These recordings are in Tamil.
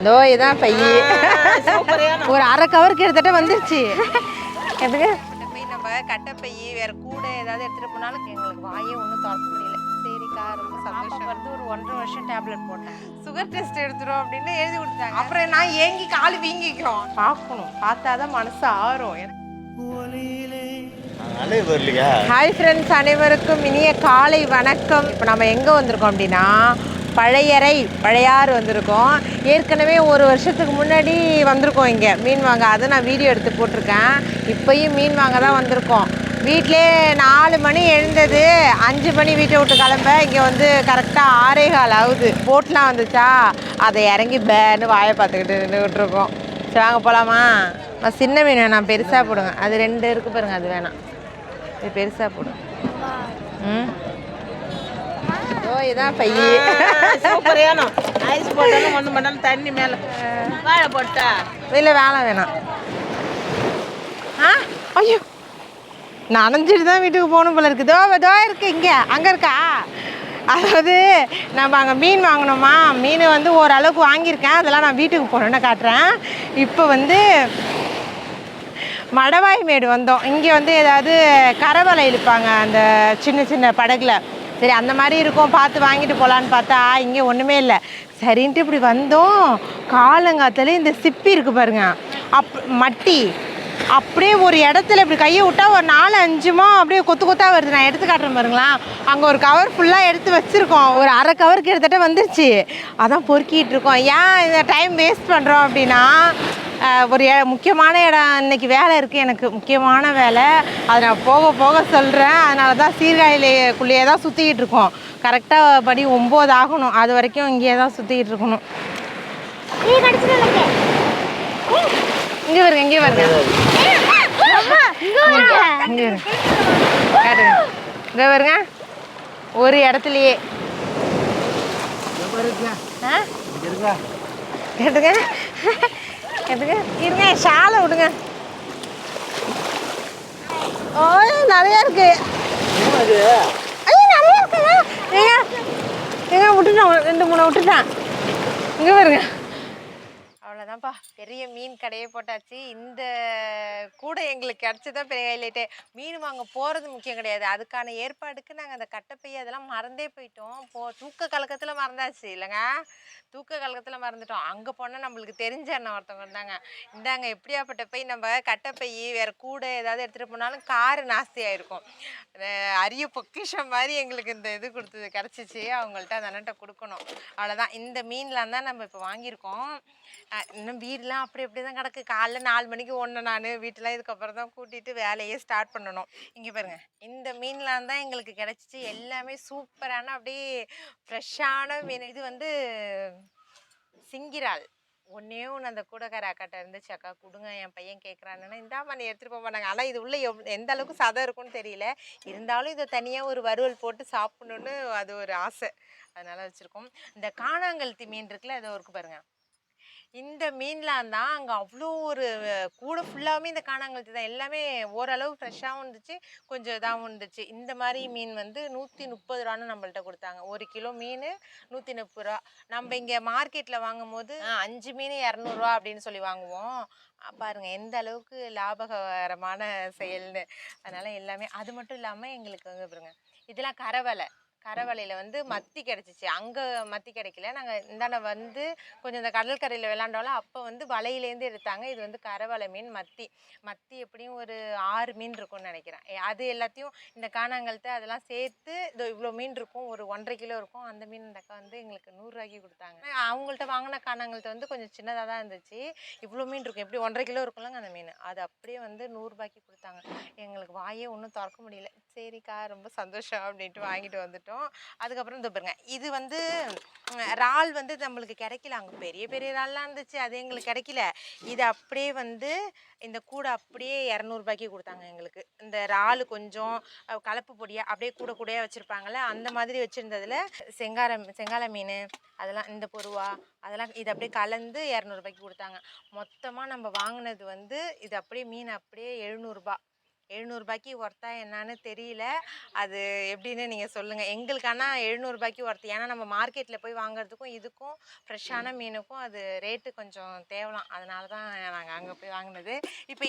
இதோ இதான் பை ஒரு அரை கவர் கிட்டத்தட்ட வந்துருச்சு. எதுக்கு போய் நம்ம கட்டைப்பை வேற கூட ஏதாவது எடுத்துட்டு போனாலும் எங்களுக்கு வாயே ஒன்றும் திறக்க முடியல. சரிக்கா ரொம்ப சந்தோஷம். வந்து ஒரு 1.5 வருஷம் டேப்லெட் போட்டேன். சுகர் டெஸ்ட் எடுத்துரும் அப்படின்னு எழுதி கொடுத்தாங்க. அப்புறம் நான் ஏங்கி கால் வீங்கிக்கிறோம். பார்க்கணும், பார்த்தாதான் மனசு ஆறும். ஹாய் ஃப்ரெண்ட்ஸ், அனைவருக்கும் இனிய காலை வணக்கம். இப்போ நம்ம எங்கே வந்திருக்கோம் அப்படின்னா பழையாறு வந்திருக்கோம். ஏற்கனவே ஒரு வருஷத்துக்கு முன்னாடி வந்திருக்கோம் இங்கே மீன் வாங்க. அதை நான் வீடியோ எடுத்து போட்டிருக்கேன். இப்போயும் மீன் வாங்க தான் வந்திருக்கோம். வீட்டிலே 4 மணி எழுந்தது, 5 மணி வீட்டை விட்டு கிளம்ப இங்கே வந்து கரெக்டாக 6:15 ஆகுது. போட்லாம் வந்துச்சா, அதை இறங்கி பேன்னு வாயை பார்த்துக்கிட்டு நின்றுட்டுருக்கோம். சரி வாங்க போகலாமா? நான் சின்ன மீன் வேணாம், பெருசாக போடுங்க. அது 2 இருக்குது பாருங்க, அது வேணாம், இது பெருசாக போடுங்க. இதான் பை சூப்பரான ஐஸ் போட்டாலும் ஒன்று பண்ணாலும் தண்ணி மேலே வாழை போட்டா இல்லை வேலை வேணாம். ஐயோ நனைஞ்சிட்டு தான் வீட்டுக்கு போகணும் போல இருக்குது. தோ இருக்கு, இங்கே அங்கே இருக்கா? அதாவது நம்ம அங்கே மீன் வாங்கினோமா, மீன் வந்து ஓரளவுக்கு வாங்கியிருக்கேன். அதெல்லாம் நான் வீட்டுக்கு போகணுன்னு காட்டுறேன். இப்போ வந்து மடவாய் மேடு வந்தோம். இங்கே வந்து ஏதாவது கரவலை இழுப்பாங்க அந்த சின்ன சின்ன படகுல. சரி அந்த மாதிரி இருக்கும், பார்த்து வாங்கிட்டு போகலான்னு பார்த்தா இங்கே ஒன்றுமே இல்லை. சரின்ட்டு இப்படி வந்தோம். காலங்காத்தால இந்த சிப்பி இருக்குது பாருங்க, மட்டி அப்படியே ஒரு இடத்துல இப்படி கையை விட்டா ஒரு 4-5 அப்படியே கொத்து கொத்தாக வருது. நான் எடுத்து காட்டுறேன் பாருங்களா. அங்கே ஒரு கவர் ஃபுல்லாக எடுத்து வச்சுருக்கோம். ஒரு அரை கவர் கிட்டத்தட்ட வந்துருச்சு. அதான் பொறுக்கிட்டு இருக்கோம். ஏன் இந்த டைம் வேஸ்ட் பண்ணுறோம் அப்படின்னா, ஒரு முக்கியமான இடம் இன்றைக்கி வேலை இருக்குது, எனக்கு முக்கியமான வேலை. அதை நான் போக போக சொல்கிறேன். அதனால தான் சீர்காழிக்குள்ளேயே தான் சுற்றிக்கிட்டு இருக்கோம். கரெக்டாக படி 9 ஆகணும். அது வரைக்கும் இங்கேயே தான் சுற்றிக்கிட்டு இருக்கணும். இங்கே வருங்க, இங்கே வருங்க, இங்கே வருங்க. ஒரு இடத்துலையே கேட்டுங்க எதுங்க இருங்க, ஷாலை விடுங்க. ஓ நிறையா இருக்கு, ஐயோ நிறையா இருக்குங்க. ஏங்க விட்டுட்டேன், 2-3 விட்டுட்டேன். இங்கே வருங்க. அவ்வளோதான்ப்பா, பெரிய மீன் கடையே போட்டாச்சு. இந்த கூட எங்களுக்கு கிடச்சதான் பெரிய ஹைலைட்டு. மீன் வாங்க போகிறது முக்கியம் கிடையாது, அதுக்கான ஏற்பாடுக்கு நாங்கள் அந்த கட்டைப்பை அதெல்லாம் மறந்தே போயிட்டோம். தூக்க கலக்கத்தில் மறந்தாச்சு இல்லைங்க, தூக்க கலக்கத்தில் மறந்துட்டோம். அங்கே போனால் நம்மளுக்கு தெரிஞ்ச அண்ணன் ஒருத்தவங்க இருந்தாங்க. இந்தாங்க எப்படியாப்பட்ட பை, நம்ம கட்டைப்பை வேறு கூட ஏதாவது எடுத்துகிட்டு போனாலும் காரு நாஸ்தி ஆகிருக்கும். அரிய பொக்கிஷம் மாதிரி எங்களுக்கு இந்த இது கொடுத்தது கிடச்சிச்சு. அவங்கள்ட்ட அந்த அண்ணன்ட்ட கொடுக்கணும். அவ்வளோதான். இந்த மீன்லாம் தான் நம்ம இப்போ வாங்கியிருக்கோம். இன்னும் வீடெலாம் அப்படி தான் கிடக்கு. காலைல 4 மணிக்கு ஓடணும் நான் வீட்டெலாம். இதுக்கப்புறம் தான் கூட்டிகிட்டு வேலையே ஸ்டார்ட் பண்ணணும். இங்கே பாருங்கள், இந்த மீன்லாம் தான் எங்களுக்கு கிடச்சிச்சு. எல்லாமே சூப்பரான அப்படியே ஃப்ரெஷ்ஷான மீன். இது வந்து சிங்கிரால். ஒன்றே ஒன்று அந்த கூடக்கார அக்காட்ட இருந்துச்சு. அக்கா கொடுங்க, என் பையன் கேட்குறானுன்னா இந்தாம்மா நீ எடுத்துகிட்டு போக மாட்டாங்க. ஆனால் இது உள்ளே எந்த அளவுக்கு சதம் இருக்குன்னு தெரியல. இருந்தாலும் இதை தனியாக ஒரு வறுவல் போட்டு சாப்பிட்ணுன்னு அது ஒரு ஆசை, அதனால் வச்சுருக்கோம். இந்த காணாங்கழுத்தி மீன் இருக்குல்ல, அதை இருக்கு பாருங்கள். இந்த மீன்லாம் தான் அங்கே அவ்வளோ ஒரு கூட ஃபுல்லாகவே இந்த காணாங்கழுத்தி தான். எல்லாமே ஓரளவு ஃப்ரெஷ்ஷாகவும் இருந்துச்சு, கொஞ்சம் இதாகவும் இருந்துச்சு. இந்த மாதிரி மீன் வந்து 130 ரூபான்னு நம்மள்ட்ட கொடுத்தாங்க. 1 கிலோ மீன் 130 ரூபா. நம்ம இங்கே மார்க்கெட்டில் வாங்கும் போது 5 மீன் 200 ரூபா அப்படின்னு சொல்லி வாங்குவோம். பாருங்கள் எந்த அளவுக்கு லாபகரமான செயல்னு. அதனால் எல்லாமே. அது மட்டும் இல்லாமல் எங்களுக்கு வந்து பாருங்க, இதெல்லாம் கரவலையில் வந்து மத்தி கிடச்சிச்சு. அங்கே மத்தி கிடைக்கல. நாங்கள் இந்தாண்ட வந்து கொஞ்சம் இந்த கடற்கரையில் விளாண்டோம்ல, அப்போ வந்து வலையிலேருந்து எடுத்தாங்க. இது வந்து கரவலை மீன், மத்தி எப்படியும் ஒரு 6 மீன் இருக்கும்னு நினைக்கிறேன். அது எல்லாத்தையும் இந்த காணாங்கழுத்தை அதெல்லாம் சேர்த்து இவ்வளோ மீன் இருக்கும், ஒரு 1.5 கிலோ இருக்கும். அந்த மீன் இந்த அக்கா வந்து எங்களுக்கு 100 ரூபாய்க்கு கொடுத்தாங்க. அவங்கள்ட்ட வாங்கின காணாங்கழுத்தை வந்து கொஞ்சம் சின்னதாக தான் இருந்துச்சு. இவ்வளோ மீன் இருக்கும், எப்படி 1.5 கிலோ இருக்கும்லங்க அந்த மீன். அது அப்படியே வந்து 100 ரூபாய்க்கு கொடுத்தாங்க. எங்களுக்கு வாயே ஒன்றும் திறக்க முடியல. சரிக்கா ரொம்ப சந்தோஷம் அப்படின்ட்டு வாங்கிட்டு வந்துட்டோம். அதுக்கப்புறம் இந்த பாருங்க, இது வந்து இறால் வந்து நம்மளுக்கு கிடைக்கல. அங்கே பெரிய பெரிய இறால்லாம் இருந்துச்சு, அது எங்களுக்கு கிடைக்கல. இது அப்படியே வந்து இந்த கூடை அப்படியே 200 ரூபாய்க்கு கொடுத்தாங்க எங்களுக்கு. இந்த இறால் கொஞ்சம் கலப்பு பொடியாக அப்படியே கூடையாக வச்சுருப்பாங்கள்ல, அந்த மாதிரி வச்சுருந்ததில் செங்கால மீன் அதெல்லாம், இந்த பொருவா அதெல்லாம் இது அப்படியே கலந்து 200 ரூபாய்க்கு கொடுத்தாங்க. மொத்தமாக நம்ம வாங்கினது வந்து இது அப்படியே மீன் அப்படியே 700 ரூபா. ரூ. 700 ஒர்த்தா என்னன்னு தெரியல. அது எப்படின்னு நீங்கள் சொல்லுங்கள். எங்களுக்கு ஆனால் ரூ. 700 ஒர்த்து. ஏன்னா நம்ம மார்க்கெட்டில் போய் வாங்குறதுக்கும் இதுக்கும் ஃப்ரெஷ்ஷான மீனுக்கும் அது ரேட்டு கொஞ்சம் தேவலாம். அதனால தான் நாங்கள் அங்கே போய் வாங்கினது. இப்போ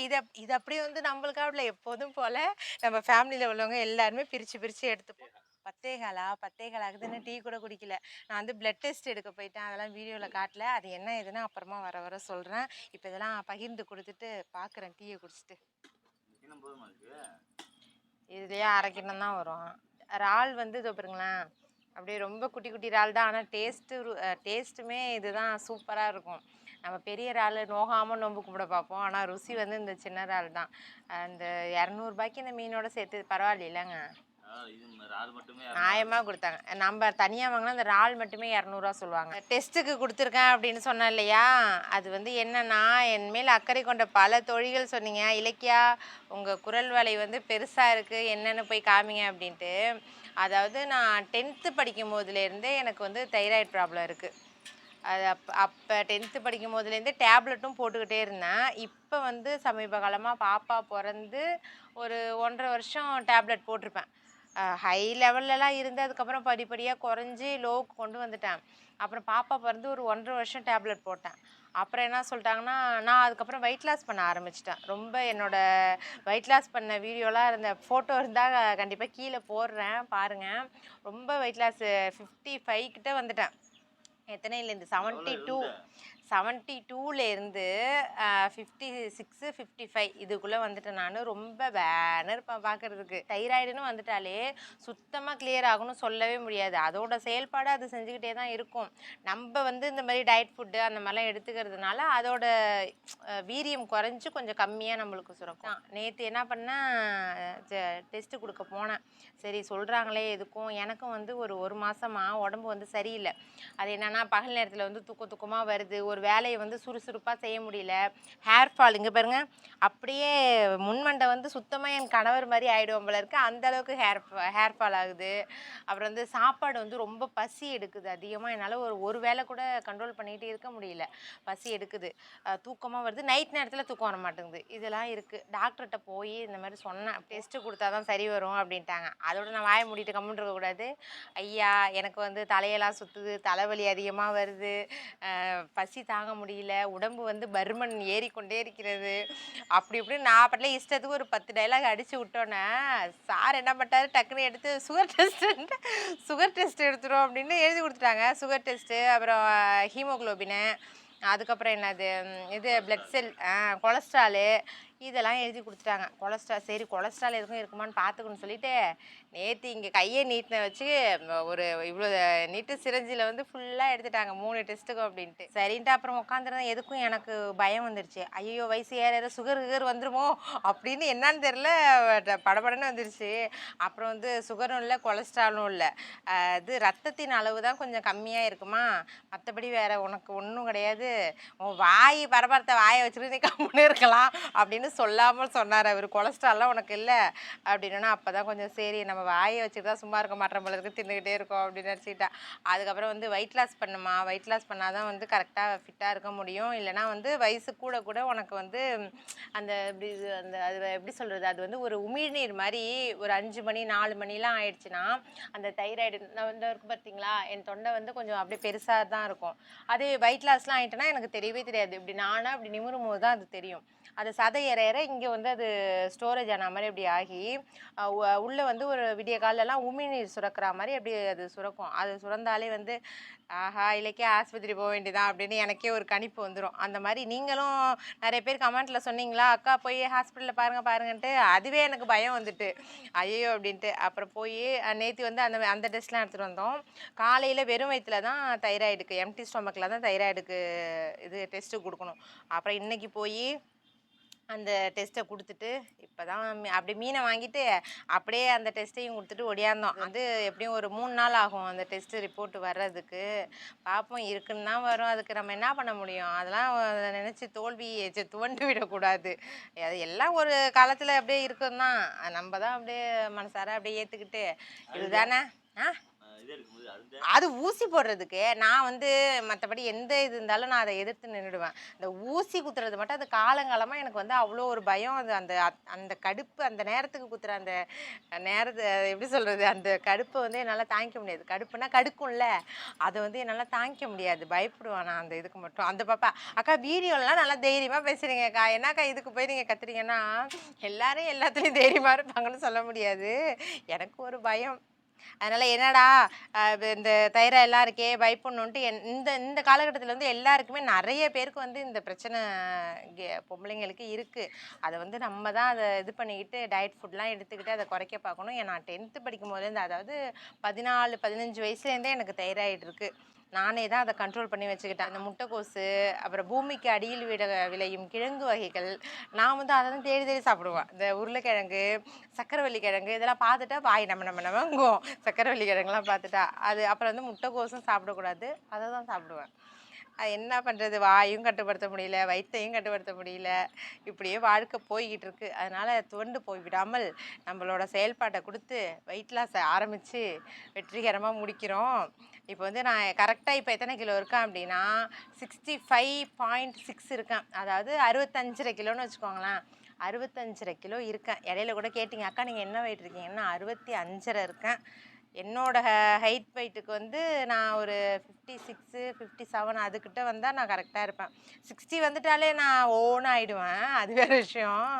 இது அப்படியே வந்து நம்மளுக்காக எப்போதும் போல் நம்ம ஃபேமிலியில் உள்ளவங்க எல்லாருமே பிரித்து பிரித்து எடுத்துப்போம். 10:15 ஆகுதுன்னு டீ கூட குடிக்கல. நான் வந்து பிளட் டெஸ்ட் எடுக்க போயிட்டேன். அதெல்லாம் வீடியோவில் காட்டல. அது என்ன ஏதுன்னு அப்புறமா வர வர சொல்கிறேன். இப்போ இதெல்லாம் பகிர்ந்து கொடுத்துட்டு பார்க்குறேன் டீயை குடிச்சிட்டு. இதுலேயே 1/2 கிண்ணம் தான் வரும். இறால் வந்து இதோ பாருங்களேன், அப்படியே ரொம்ப குட்டி குட்டி இறால் தான். ஆனால் டேஸ்ட்டுமே இதுதான் சூப்பராக இருக்கும். நம்ம பெரிய இறால் நோகாமல் நோம்பு கும்பிட பார்ப்போம். ஆனால் ருசி வந்து இந்த சின்ன இறால் தான். அந்த ரூ. 200 இந்த மீனோட சேர்த்து பரவாயில்லைங்க. நியாயமாக கொடுத்தாங்க. நம்ம தனியாக வாங்கினா அந்த இறால் மட்டுமே 200 சொல்லுவாங்க. டெஸ்ட்டுக்கு கொடுத்துருக்கேன் அப்படின்னு சொன்னேன் இல்லையா, அது வந்து என்னன்னா, என் மேல் அக்கறை கொண்ட பல தோழிகள் சொன்னீங்க, இலக்கியா உங்கள் குரல் வலை வந்து பெருசாக இருக்குது, என்னென்னு போய் காமிங்க அப்படின்ட்டு. அதாவது நான் 10th படிக்கும் போதுலேருந்தே எனக்கு வந்து தைராய்டு ப்ராப்ளம் இருக்குது. அது அப்போ 10th படிக்கும் போதுலேருந்தே டேப்லெட்டும் போட்டுக்கிட்டே இருந்தேன். இப்போ வந்து சமீப காலமாக பாப்பா பிறந்து ஒரு 1.5 வருஷம் டேப்லெட் போட்டிருப்பேன். ஹை லெவல்லலாம் இருந்து அதுக்கப்புறம் படிப்படியாக குறைஞ்சி லோவுக்கு கொண்டு வந்துட்டேன். அப்புறம் பாப்பா பிறந்து ஒரு 1.5 வருஷம் டேப்லெட் போட்டேன். அப்புறம் என்ன சொல்லிட்டாங்கன்னா, நான் அதுக்கப்புறம் வெயிட் லாஸ் பண்ண ஆரம்பிச்சிட்டேன். ரொம்ப என்னோடய வெயிட் லாஸ் பண்ண வீடியோலாம் இருந்த ஃபோட்டோ இருந்தால் கண்டிப்பாக கீழே போடுறேன் பாருங்கள். ரொம்ப வெயிட் லாஸ் 55 கிட்ட வந்துட்டேன். எத்தனைலேருந்து 72லேருந்து 56 55 இதுக்குள்ளே வந்துட்டேன். நான் ரொம்ப பேனர் இருப்பேன் பார்க்குறதுக்கு. தைராய்டுன்னு வந்துட்டாலே சுத்தமாக கிளியர் ஆகணும்னு சொல்லவே முடியாது. அதோட செயல்பாடு அது செஞ்சுக்கிட்டே தான் இருக்கும். நம்ம வந்து இந்த மாதிரி டயட் ஃபுட்டு அந்த மாதிரிலாம் எடுத்துக்கிறதுனால அதோட வீரியம் குறைஞ்சி கொஞ்சம் கம்மியாக நம்மளுக்கு சுரக்கும். நேற்று என்ன பண்ணேன், டெஸ்ட்டு கொடுக்க போனேன். சரி சொல்கிறாங்களே எதுக்கும். எனக்கும் வந்து ஒரு மாதமாக உடம்பு வந்து சரியில்லை. அது என்னென்னா, பகல் நேரத்தில் வந்து தூக்கமாக வருது, ஒரு வேலையை வந்து சுறுசுறுப்பாக செய்ய முடியல, ஹேர் ஃபால் இங்கே பாருங்கள், அப்படியே முன்மண்டை வந்து சுத்தமாக என் கணவர் மாதிரி ஆகிடுவோம் போல இருக்குது, அந்தளவுக்கு ஹேர் ஃபால் ஆகுது. அப்புறம் வந்து சாப்பாடு வந்து ரொம்ப பசி எடுக்குது அதிகமாக. என்னால் ஒரு வேளை கூட கண்ட்ரோல் பண்ணிகிட்டு இருக்க முடியல. பசி எடுக்குது, தூக்கமாக வருது, நைட் நேரத்தில் தூக்கம் வர மாட்டேங்குது. இதெல்லாம் இருக்குது. டாக்டர்கிட்ட போய் இந்த மாதிரி சொன்னேன், டெஸ்ட்டு கொடுத்தா தான் சரி வரும் அப்படின்ட்டாங்க. அதோட நான் வாயை மூடிட்டு கம்முன்னு இருக்கக்கூடாது. ஐயா எனக்கு வந்து தலையெல்லாம் சுற்றுது, தலைவலி அதிகமாக வருது, பசி தாங்க முடியல, உடம்பு வந்து பருமன் ஏறிக்கொண்டே இருக்கிறது, அப்படி இப்படின்னு நான் பாட்டில் இஷ்டத்துக்கு ஒரு 10 டைலாக் அடித்து விட்டோன்னே சார் என்ன பண்ணிட்டாரு, டக்குன்னு எடுத்து சுகர் டெஸ்ட் எடுத்துரும் அப்படின்னு எழுதி கொடுத்துட்டாங்க. சுகர் டெஸ்ட்டு, அப்புறம் ஹீமோக்ளோபினு, அதுக்கப்புறம் என்னது இது பிளட் செல், கொலஸ்ட்ராலு, இதெல்லாம் எழுதி கொடுத்துட்டாங்க. சரி கொலஸ்ட்ரால் எதுக்கும் இருக்குமான்னு பார்த்துக்கணும்னு சொல்லிட்டு நேற்று இங்கே கையை நீட்டின வச்சு ஒரு இவ்வளோ நீட்டு சிரஞ்சில் வந்து ஃபுல்லாக எடுத்துட்டாங்க 3 டெஸ்ட்டுக்கும் அப்படின்ட்டு. சரின்ட்டு அப்புறம் உட்காந்துருந்தேன். எதுக்கும் எனக்கு பயம் வந்துருச்சு. ஐயோ வயசு ஏற சுகர் வந்துருமோ அப்படின்னு என்னன்னு தெரில, படபடன்னு வந்துருச்சு. அப்புறம் வந்து சுகரும் இல்லை கொலஸ்ட்ராலும் இல்லை, இது ரத்தத்தின் அளவு தான் கொஞ்சம் கம்மியாக இருக்குமா, மற்றபடி வேறு உனக்கு ஒன்றும் கிடையாது, உன் வாய் பரபரத்தை வாயை வச்சுட்டு நீ கம்முன்னு இருக்கலாம் அப்படின்னு சொல்லாமல் சொன்னார் அவர். கொலஸ்ட்ரால்லாம் உனக்கு இல்லை அப்படின்னா அப்போ தான் கொஞ்சம் சரி நம்ம வாயை வச்சுட்டு தான் சும்மா இருக்க மாட்டோம் போல இருக்கு, தின்னுக்கிட்டே இருக்கோம் அப்படின்னு நினச்சிக்கிட்டேன். அதுக்கப்புறம் வந்து வெயிட் லாஸ் பண்ணுமா, வெயிட் லாஸ் பண்ணால் தான் வந்து கரெக்டாக ஃபிட்டாக இருக்க முடியும், இல்லைனா வந்து வயசு கூட உனக்கு வந்து அந்த அது எப்படி சொல்கிறது, அது வந்து ஒரு உமிழ்நீர் மாதிரி ஒரு 5 மணி 4 மணிலாம் ஆயிடுச்சுன்னா அந்த தைராய்டு வந்து இருக்குது பார்த்தீங்களா, என் தொண்டை வந்து கொஞ்சம் அப்படியே பெருசாக தான் இருக்கும். அதே வெயிட் லாஸ்லாம் ஆகிட்டேன்னா எனக்கு தெரியவே தெரியாது. இப்படி நானாக அப்படி நிமிரும் போது தான் அது தெரியும். அது சதை ஏற இங்கே வந்து அது ஸ்டோரேஜ் ஆன மாதிரி அப்படி ஆகி உள்ளே வந்து ஒரு விடிய காலெல்லாம் உமிழ்நீர் சுரக்கிற மாதிரி அப்படி அது சுரக்கும். அது சுரந்தாலே வந்து ஆஹா இலக்கிய ஆஸ்பத்திரி போக வேண்டியதான் அப்படின்னு எனக்கே ஒரு கணிப்பு வந்துடும். அந்த மாதிரி நீங்களும் நிறைய பேர் கமெண்ட்டில் சொன்னீங்களா, அக்கா போய் ஹாஸ்பிட்டலில் பாருங்கன்ட்டு, அதுவே எனக்கு பயம் வந்துட்டு ஐயோ அப்படின்ட்டு. அப்புறம் போய் நேற்று வந்து அந்த டெஸ்ட்லாம் எடுத்துகிட்டு வந்தோம். காலையில் வெறும் வயிற்றில் தான் தைராய்டுக்கு, எம்டி ஸ்டொமக்கில் தான் தைராய்டுக்கு இது டெஸ்ட்டு கொடுக்கணும். அப்புறம் இன்றைக்கி போய் அந்த டெஸ்ட்டை கொடுத்துட்டு இப்போ தான் அப்படி மீனை வாங்கிட்டு அப்படியே அந்த டெஸ்ட்டையும் கொடுத்துட்டு ஒடியாந்தோம். அது எப்படியும் ஒரு 3 நாள் ஆகும் அந்த டெஸ்ட்டு ரிப்போர்ட் வர்றதுக்கு. பார்ப்போம், இருக்குன்னு தான் வரும், அதுக்கு நம்ம என்ன பண்ண முடியும், அதெல்லாம் நினச்சி துவண்டு விடக்கூடாது. அது எல்லாம் ஒரு காலத்தில் அப்படியே இருக்கும் தான், நம்ம தான் அப்படியே மனசார அப்படியே ஏற்றுக்கிட்டு இதுதானே அது ஊசி போடுறதுக்கு. நான் வந்து மத்தபடி எந்த இது இருந்தாலும் நான் அத எதிர்த்து நின்னுடுவேன். இந்த ஊசி குத்துறது மட்டும் அது காலங்காலமா எனக்கு வந்து அவ்ளோ ஒரு பயம். அது அந்த அந்த கடுப்பு அந்த நேரத்துக்கு குத்துற அந்த நேரத்த எப்படி சொல்றது? அந்த கடுப்ப வந்து என்னால தாங்கிக்க முடியாது. கடுப்புனா கடுக்கும்ல. அத வந்து என்னால தாங்கிக்க முடியாது. பயப்படுவேன் நான் அந்த இதுக்கு மட்டும். அந்த பாப்பா, "அக்கா வீடியோலலாம் நல்லா தைரியமா பேசுறீங்கக்கா. என்னக்கா இதுக்கு போய் நீங்க கத்துறீங்கன்னா?" எல்லாரும் எல்லாத்துலயும் தைரியமா இருப்பாங்கன்னு சொல்ல முடியாது. எனக்கு ஒரு பயம். அதனால என்னடா இந்த தைராய்டு எல்லாம் இருக்கே பயப்படணுன்ட்டு இந்த இந்த காலகட்டத்தில் வந்து எல்லாருக்குமே நிறைய பேருக்கு வந்து இந்த பிரச்சனை பொம்பளைங்களுக்கு இருக்கு. அதை வந்து நம்ம தான் அதை இது பண்ணிக்கிட்டு டயட் ஃபுட்லாம் எடுத்துக்கிட்டு அதை குறைக்க பார்க்கணும். நான் 10th படிக்கும் போதுலேருந்து, அதாவது 14 15 வயசுலேருந்தே எனக்கு தைராய்டு இருக்கு. நானே தான் அதை கண்ட்ரோல் பண்ணி வச்சுக்கிட்டேன். அந்த முட்டைக்கோசு, அப்புறம் பூமிக்கு அடியில் விளையும் கிழங்கு வகைகள், நான் வந்து அதை தான் தேடி தேடி சாப்பிடுவேன். இந்த உருளைக்கிழங்கு, சக்கரவள்ளி கிழங்கு இதெல்லாம் பார்த்துட்டா வாய் நம்ம நமங்கும். சக்கரவள்ளி கிழங்குலாம் பார்த்துட்டா அது. அப்புறம் வந்து முட்டைக்கோசும் சாப்பிடக்கூடாது, அதை தான் சாப்பிடுவேன். அது என்ன பண்ணுறது, வாயும் கட்டுப்படுத்த முடியல, வயிற்றையும் கட்டுப்படுத்த முடியல. இப்படியே வாழ்க்கை போய்கிட்டு இருக்கு. அதனால் துவண்டு போய் விடாமல் நம்மளோட செயல்பாட்டை கொடுத்து வெயிட் லாஸ் ஆரம்பித்து வெற்றிகரமாக முடிக்கிறோம். இப்போ வந்து நான் கரெக்டாக இப்போ எத்தனை கிலோ இருக்கேன் அப்படின்னா 65.6 இருக்கேன். அதாவது 65.5 கிலோன்னு வச்சுக்கோங்களேன். 65.5 கிலோ இருக்கேன். இடையில கூட கேட்டிங்க, அக்கா நீங்கள் என்ன வெயிட் இருக்கீங்கன்னா 65.5 இருக்கேன். என்னோட ஹைட் வெயிட்டுக்கு வந்து நான் ஒரு 56 57 அதுக்கிட்ட வந்தால் நான் கரெக்டாக இருப்பேன். 60 வந்துட்டாலே நான் ஓன்னு ஆகிடுவேன். அது வேறு விஷயம்.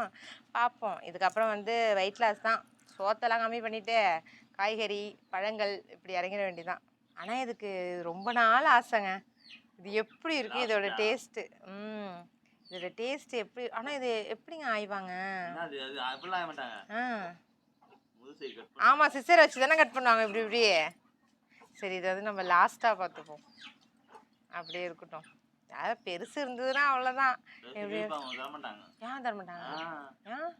பார்ப்போம். இதுக்கப்புறம் வந்து வெயிட் லாஸ் தான். சோத்தெல்லாம் கம்மி பண்ணிவிட்டு காய்கறி பழங்கள் இப்படி இறங்கிட வேண்டியதான். ஆனால் இதுக்கு ரொம்ப நாள் ஆசைங்க. இது எப்படி இருக்குது இதோட டேஸ்ட்டு? இதோட டேஸ்ட் எப்படி? ஆனால் இது எப்படிங்க ஆய்வாங்க? ஆ ஆமாம், சிசர் வச்சு தானே கட் பண்ணுவாங்க இப்படி இப்படியே. சரி, இதை வந்து நம்ம லாஸ்ட்டாக பார்த்துப்போம். அப்படியே இருக்கட்டும். அதாவது பெருசு இருந்ததுன்னா அவ்வளோதான். எப்படி ஏன் தர மாட்டாங்க? ஏன்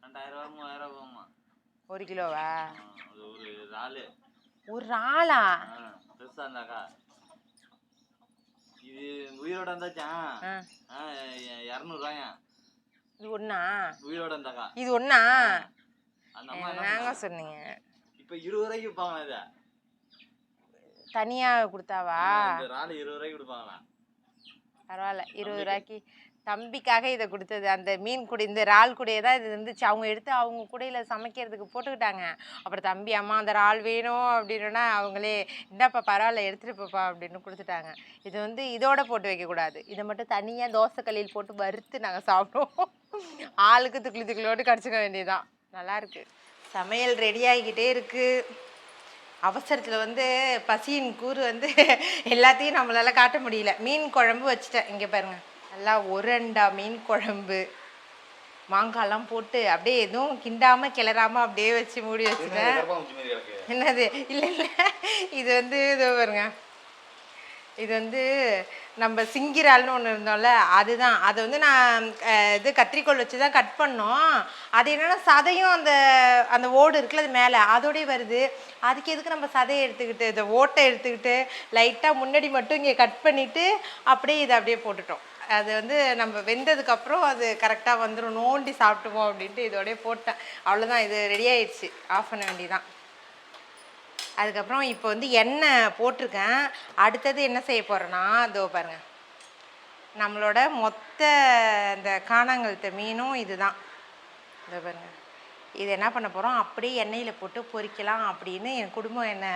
1 கிலோவா? ஒரு ஆளா? இது உயிரோட இருந்தாச்சா 200 இது ஒண்ணா? உயிரோட இருந்தாக்கா இது ஒண்ணா? என்னங்க சொன்னீங்க? இப்ப 20 ரூபாய்க்கு விற்பாங்களா? இதை தனியா கொடுத்தாவா? இந்த இறால் 20 ரூபாய்க்கு கொடுப்பாங்களா? பரவாயில்ல, 20 ரூபாய்க்கு தம்பிக்காக இதை கொடுத்தது. அந்த மீன் கூடை, இந்த இறால் கூடையே தான் இது இருந்துச்சு. அவங்க எடுத்து அவங்க கூடையில் சமைக்கிறதுக்கு போட்டுக்கிட்டாங்க. அப்புறம் தம்பி, அம்மா அந்த இறால் வேணும் அப்படின்னா அவங்களே இந்தாப்பா பரவாயில்ல எடுத்துகிட்டு போப்பா அப்படின்னு கொடுத்துட்டாங்க. இது வந்து இதோட போட்டு வைக்கக்கூடாது. இதை மட்டும் தனியாக தோசைக்கல்லில் போட்டு வறுத்து நாங்கள் சாப்பிடுவோம். ஆளுக்கு துக்களி துக்களோடு கடிச்சிக்க வேண்டியதுதான். நல்லாயிருக்கு. சமையல் ரெடி ஆகிக்கிட்டே இருக்குது. அவசரத்தில் வந்து பசியின் கூறு வந்து எல்லாத்தையும் நம்மளால் காட்ட முடியல. மீன் குழம்பு வச்சுட்டேன். இங்கே பாருங்கள், நல்லா உரண்டா மீன் குழம்பு, மாங்காய்லாம் போட்டு அப்படியே எதுவும் கிண்டாமல் கிளறாமல் அப்படியே வச்சு மூடி வச்சுட்டேன். என்னது? இல்லை இல்லை, இது வந்து இதோ பாருங்க, இது வந்து நம்ம சிங்கிரால்னு ஒன்று இருந்தோம்ல, அதுதான். அதை வந்து நான் இது கத்திரிக்கோள் வச்சு தான் கட் பண்ணோம். அது என்னென்னா சதையும் அந்த அந்த ஓடு இருக்குல்ல அது மேலே அதோடய வருது. அதுக்கு எதுக்கு நம்ம சதையை எடுத்துக்கிட்டு இந்த ஓட்டை எடுத்துக்கிட்டு லைட்டாக முன்னாடி மட்டும் இங்கே கட் பண்ணிவிட்டு அப்படியே இதை அப்படியே போட்டுட்டோம். அது வந்து நம்ம வெந்ததுக்கப்புறம் அது கரெக்டாக வந்துடும், நோண்டி சாப்பிட்டுவோம் அப்படின்ட்டு இதோடய போட்டேன். அவ்வளோதான், இது ரெடி ஆயிடுச்சு. ஆஃப் பண்ண வேண்டியதான். அதுக்கப்புறம் இப்போ வந்து எண்ணெய் போட்டிருக்கேன். அடுத்தது என்ன செய்ய போகிறேன்னா, இதோ பாருங்கள், நம்மளோட மொத்த இந்த காணாங்கழுத்த மீனும் இதுதான். இதோ பாருங்கள், இது என்ன பண்ண போகிறோம், அப்படியே எண்ணெயில் போட்டு பொரிக்கலாம் அப்படின்னு என் குடும்பம் என்னை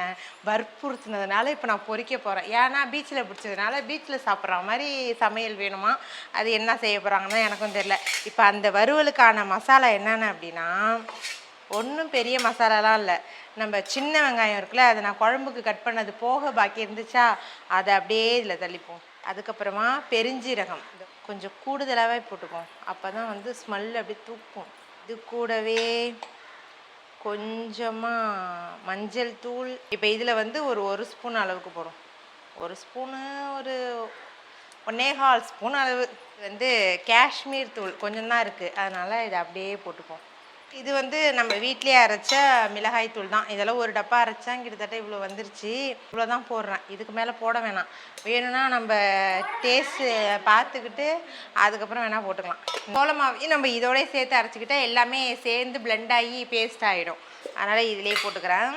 வற்புறுத்தினதுனால இப்போ நான் பொரிக்க போகிறேன். ஏன்னா பீச்சில் பிடிச்சதுனால பீச்சில் சாப்பிட்ற மாதிரி சமையல் வேணுமா. அது என்ன செய்ய போகிறாங்கன்னா எனக்கும் தெரில. இப்போ அந்த வறுவலுக்கான மசாலா என்னென்ன அப்படின்னா, ஒன்றும் பெரிய மசாலாலாம் இல்லை. நம்ம சின்ன வெங்காயம் இருக்குல்ல, அதை நான் குழம்புக்கு கட் பண்ணது போக பாக்கி இருந்துச்சா, அதை அப்படியே இதில் தள்ளிப்போம். அதுக்கப்புறமா பெருஞ்சீரகம் கொஞ்சம் கூடுதலாகவே போட்டுக்குவோம். அப்போ தான் வந்து ஸ்மெல் அப்படியே தூக்கும். இது கூடவே கொஞ்சமாக மஞ்சள் தூள். இப்போ இதில் வந்து ஒரு ஸ்பூன் அளவுக்கு போடும். 1 ஸ்பூனு, ஒரு 1.25 ஸ்பூன் அளவு. வந்து காஷ்மீர் தூள் கொஞ்சம் தான் இருக்குது, அதனால் இதை அப்படியே போட்டுப்போம். இது வந்து நம்ம வீட்டிலேயே அரைச்ச மிளகாய் தூள் தான். இதெல்லாம் ஒரு டப்பா அரைச்சா கிட்டத்தட்ட இவ்வளோ வந்துருச்சு. இவ்வளோ தான் போடுறேன், இதுக்கு மேலே போட வேணாம். வேணும்னா நம்ம டேஸ்ட்டு பார்த்துக்கிட்டு அதுக்கப்புறம் வேணால் போட்டுக்கலாம். சோளமாவையும் நம்ம இதோடய சேர்த்து அரைச்சிக்கிட்டா எல்லாமே சேர்ந்து பிளெண்ட் ஆகி பேஸ்ட் ஆகிடும். அதனால் இதிலே போட்டுக்கிறேன்.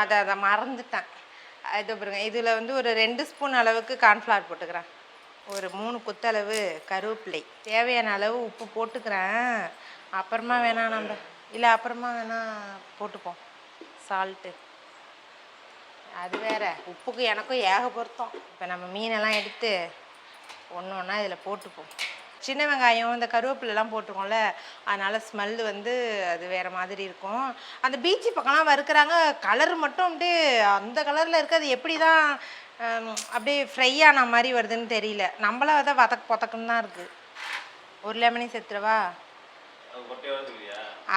அதை மறந்துட்டேன். இது பாருங்க, இதில் வந்து ஒரு 2 ஸ்பூன் அளவுக்கு கார்ன்ஃப்ளவர் போட்டுக்கிறேன். ஒரு 3 கொத்தளவு கருவேப்பிலை, தேவையான அளவு உப்பு போட்டுக்கிறேன். அப்புறமா வேணா நம்ம இல்லை அப்புறமா வேணா போட்டுப்போம் சால்ட்டு. அது வேற, உப்புக்கு எனக்கும் ஏக பொருத்தம். இப்போ நம்ம மீனெல்லாம் எடுத்து ஒன்று ஒன்றா இதில் போட்டுப்போம். சின்ன வெங்காயம் இந்த கருவேப்பிலெலாம் போட்டுருக்கோம்ல, அதனால் ஸ்மெல்லு வந்து அது வேறு மாதிரி இருக்கும். அந்த பீச்சு பக்கம்லாம் வறுக்கிறாங்க, கலர் மட்டும் அப்படியே அந்த கலரில் இருக்குது. அது எப்படி தான் அப்படியே ஃப்ரை ஆன மாதிரி வருதுன்னு தெரியல. நம்மள தான் பொத்தக்குன்னு தான் இருக்குது. ஒரு லெமனையும் சேர்த்துருவா.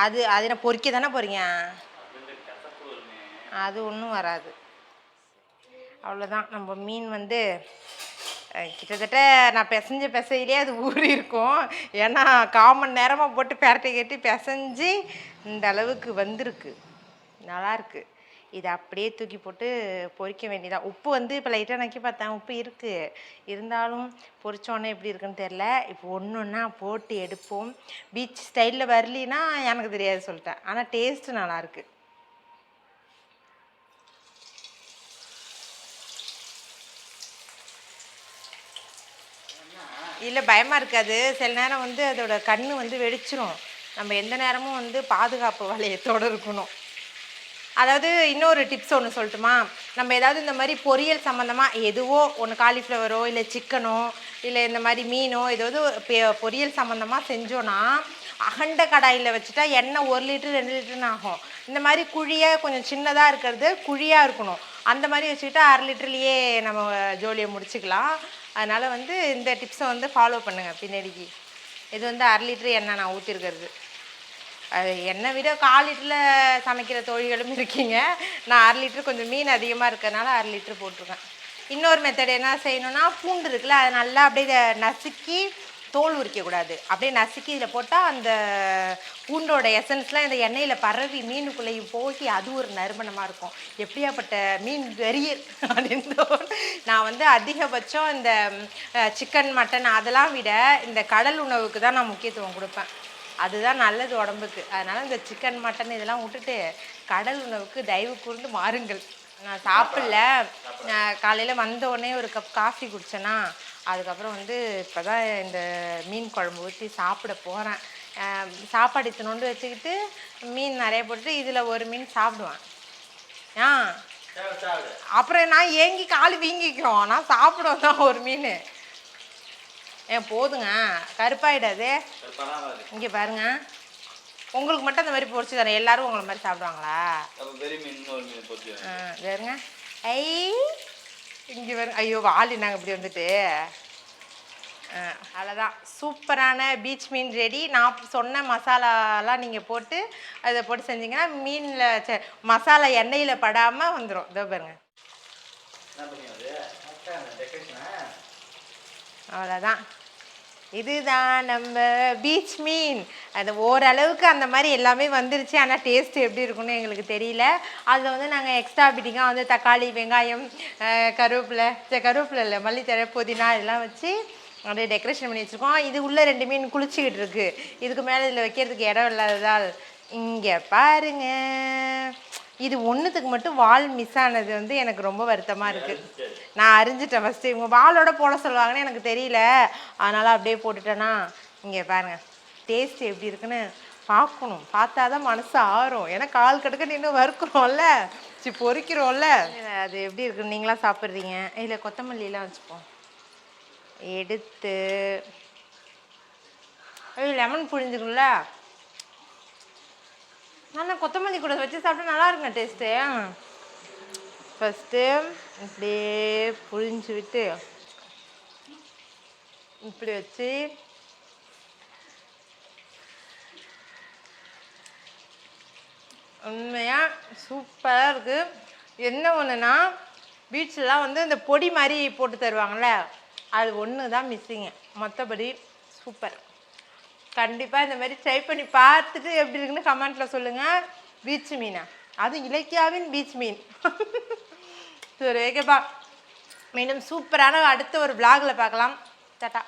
அது அது நான் பொறிக்க தானே போகிறீங்க, அது ஒன்றும் வராது. அவ்வளோதான். நம்ம மீன் வந்து கிட்டத்தட்ட நான் பிசையிலே அது ஊறி இருக்கும். ஏன்னா 1/4 மணி நேரமாக போட்டு பெரட்டி கட்டி பிசைஞ்சு இந்த அளவுக்கு வந்திருக்கு. நல்லாயிருக்கு. இதை அப்படியே தூக்கி போட்டு பொரிக்க வேண்டியதான். உப்பு வந்து இப்போ லைட்டாக நக்கி பார்த்தேன், உப்பு இருக்குது. இருந்தாலும் பொரிச்சோன்னே எப்படி இருக்குன்னு தெரில. இப்போ ஒன்று ஒன்றா போட்டு எடுப்போம். பீச் ஸ்டைலில் வரலின்னா எனக்கு தெரியாது சொல்லிட்டேன். ஆனால் டேஸ்ட்டு நல்லாயிருக்கு. இல்லை பயமாக இருக்காது. சில நேரம் வந்து அதோட கண் வந்து வெடிச்சிரும். நம்ம எந்த நேரமும் வந்து பாதுகாப்பு வளையத்தோடு இருக்கணும். அதாவது இன்னொரு டிப்ஸ் ஒன்று சொல்லட்டுமா? நம்ம ஏதாவது இந்த மாதிரி பொரியல் சம்மந்தமாக எதுவோ ஒன்று, காலிஃப்ளவரோ இல்லை சிக்கனோ இல்லை இந்த மாதிரி மீனோ ஏதாவது பொரியல் சம்மந்தமாக செஞ்சோன்னா அகண்ட கடாயில் வச்சுட்டா எண்ணெய் 1 லிட்டர் 2 லிட்டர்னு ஆகும். இந்த மாதிரி குழியாக கொஞ்சம் சின்னதாக இருக்கிறது குழியாக இருக்கணும். அந்த மாதிரி வச்சுக்கிட்டா 1/2 லிட்டர்லேயே நம்ம ஜோலியை முடிச்சுக்கலாம். அதனால் வந்து இந்த டிப்ஸை வந்து ஃபாலோ பண்ணுங்கள் பின்னாடிக்கு. இது வந்து 1/2 லிட்டர் எண்ணெய் நான் ஊற்றிருக்கிறது. அது எண்ணெய் விட 1/4 லிட்டரில் சமைக்கிற தோழிகளும் இருக்கீங்க. நான் 1/2 லிட்டர் கொஞ்சம் மீன் அதிகமாக இருக்கிறதுனால 1/2 லிட்டர் போட்டிருக்கேன். இன்னொரு மெத்தட் என்ன செய்யணும்னா, பூண்டு இருக்குல்ல, அதை நல்லா அப்படியே நசுக்கி, தோல் உரிக்கக்கூடாது, அப்படியே நசுக்கி இதில் போட்டால் அந்த பூண்டோட எசன்ஸ்லாம் இந்த எண்ணெயில் பரவி மீனுக்குள்ளேயும் போகி அது ஒரு நறுமணமாக இருக்கும். எப்படியாப்பட்ட மீன் வெறியர் அப்படின்னு. நான் வந்து அதிகபட்சம் இந்த சிக்கன் மட்டன் அதெல்லாம் விட இந்த கடல் உணவுக்கு தான் நான் முக்கியத்துவம் கொடுப்பேன். அதுதான் நல்லது உடம்புக்கு. அதனால் இந்த சிக்கன் மட்டன் இதெல்லாம் விட்டுட்டு கடல் உணவுக்கு தயவு கூர்ந்து மாறுங்கள். நான் சாப்பிடல, காலையில் வந்தோடனே ஒரு கப் காஃபி குடித்தேன்னா, அதுக்கப்புறம் வந்து இப்போ தான் இந்த மீன் குழம்பு ஊற்றி சாப்பிட போகிறேன். சாப்பாடு இத்தினோண்டு வச்சுக்கிட்டு மீன் நிறைய போட்டு இதில் ஒரு மீன் சாப்பிடுவேன். அப்புறம் நான் ஏங்கி கால் வீங்கிக்கும். நான் சாப்பிடுவேன் தான் ஒரு மீன். போதுங்க, கருப்பாயிடாது. இங்கே பாருங்க, உங்களுக்கு மட்டும் அந்த மாதிரி பொரிச்சு தரேன். எல்லாரும் உங்களை மாதிரி சாப்பிடுவாங்களா? பாருங்க, ஐ இங்கே பாருங்க. ஐயோ வாலி, நாங்கள் இப்படி வந்துட்டு அவ்வளோதான். சூப்பரான பீச் மீன் ரெடி. நான் சொன்ன மசாலாலாம் நீங்கள் போட்டு அதை போட்டு செஞ்சிங்கன்னா மீனில் மசாலா எண்ணெயில் படாமல் வந்துடும். இதோ பாருங்க, அவ்வளோதான். இதுதான் நம்ம பீச் மீன். அது ஓரளவுக்கு அந்த மாதிரி எல்லாமே வந்துருச்சு. ஆனால் டேஸ்ட்டு எப்படி இருக்குன்னு எங்களுக்கு தெரியல. அதில் வந்து நாங்கள் எக்ஸ்ட்ரா பிட்டிங்காக வந்து தக்காளி, வெங்காயம், கருவேப்பிலை இல்லை, மல்லித்தழை, புதினா இதெல்லாம் வச்சு அப்படியே டெக்கரேஷன் பண்ணி வச்சுருக்கோம். இது உள்ளே 2 மீன் குளிச்சுக்கிட்டு இருக்குது. இதுக்கு மேலே இதில் வைக்கிறதுக்கு இடம் இல்லாததால் இங்கே பாருங்க, இது ஒன்றுத்துக்கு மட்டும் வால் மிஸ் ஆனது வந்து எனக்கு ரொம்ப வருத்தமாக இருக்குது. நான் அறிஞ்சிட்டேன் ஃபஸ்ட்டு. இவங்க வாலோட போட சொல்லுவாங்கன்னு எனக்கு தெரியல, அதனால் அப்படியே போட்டுட்டேன்னா. இங்கே பாருங்கள், டேஸ்ட்டு எப்படி இருக்குன்னு பார்க்கணும். பார்த்தா தான் மனசு ஆறும். ஏன்னா கால் கடுக்க இன்னும் வறுக்கிறோம்ல, பொரிக்கிறோம்ல, அது எப்படி இருக்குன்னு நீங்களாம் சாப்பிட்றீங்க. இதில் கொத்தமல்லியெலாம் வச்சுப்போம். எடுத்து லெமன் புழிஞ்சுக்கும்ல, ஆனால் கொத்தமல்லி கூட வச்சு சாப்பிட்டா நல்லா இருக்குங்க டேஸ்ட்டு. ஃபஸ்ட்டு இப்படியே புழிஞ்சு விட்டு இப்படி வச்சு உண்மையாக சூப்பராக இருக்குது. என்ன ஒன்றுனா, பீச்லாம் வந்து இந்த பொடி மாதிரி போட்டு தருவாங்கள்ல, அது ஒன்று தான் மிஸ்ஸிங்கு. மற்றபடி சூப்பர். கண்டிப்பாக இந்த மாதிரி ட்ரை பண்ணி பார்த்துட்டு எப்படி இருக்குன்னு கமெண்ட்டில் சொல்லுங்கள். பீச் மீனா, அதுவும் இலக்கியாவின் பீச் மீன். சரி, ஓகேப்பா. மீண்டும் சூப்பரான அடுத்த ஒரு விளாகில் பார்க்கலாம். டாடா.